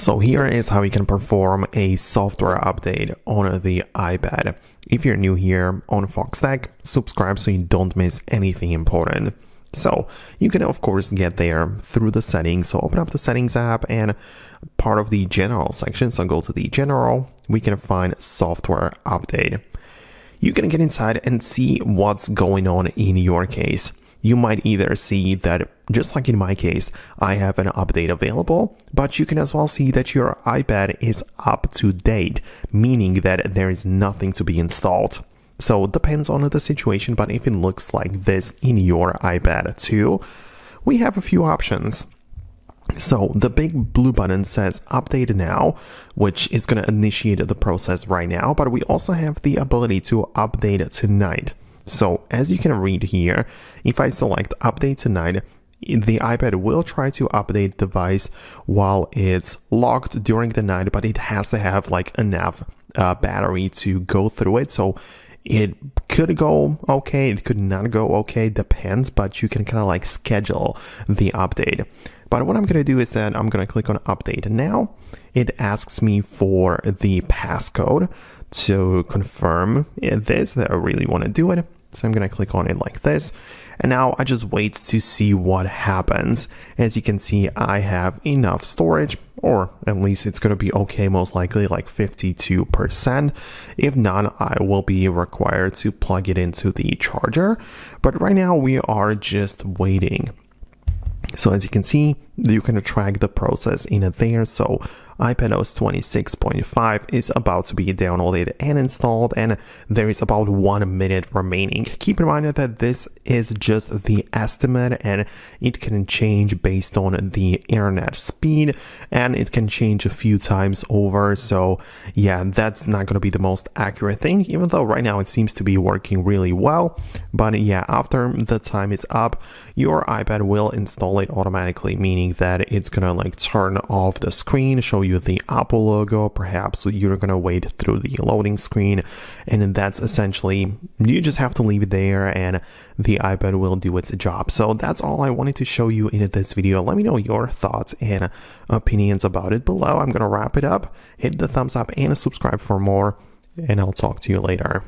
So here is how you can perform a software update on the iPad. If you're new here on Foxtecc, subscribe so you don't miss anything important. So you can of course get there through the settings. So open up the settings app and part of the general section. So go to the general, we can find software update. You can get inside and see what's going on in your case. You might either see that, just like in my case, I have an update available, but you can as well see that your iPad is up to date, meaning that there is nothing to be installed. So it depends on the situation, but if it looks like this in your iPad too, we have a few options. So the big blue button says update now, which is going to initiate the process right now, but we also have the ability to update tonight. So as you can read here, if I select update tonight, the iPad will try to update the device while it's locked during the night, but it has to have like enough battery to go through it. So it could go okay, it could not go okay, depends, but you can kind of like schedule the update. But what I'm going to do is that I'm going to click on update now. It asks me for the passcode to confirm this, that I really want to do it. So I'm going to click on it like this. And now I just wait to see what happens. As you can see, I have enough storage, or at least it's going to be okay, most likely like 52%. If not, I will be required to plug it into the charger. But right now we are just waiting. So as you can see, you can track the process in there. So iPadOS 26.5 is about to be downloaded and installed, and there is about 1 minute remaining. Keep in mind that this is just the estimate and it can change based on the internet speed, and it can change a few times over. So yeah, that's not going to be the most accurate thing, even though right now it seems to be working really well. But yeah, after the time is up, your iPad will install it automatically, meaning that it's gonna like turn off the screen, show you the Apple logo, perhaps you're gonna wait through the loading screen, and that's essentially, you just have to leave it there and the iPad will do its job. So that's all I wanted to show you in this video. Let me know your thoughts and opinions about it below. I'm gonna wrap it up. Hit the thumbs up and subscribe for more, and I'll talk to you later.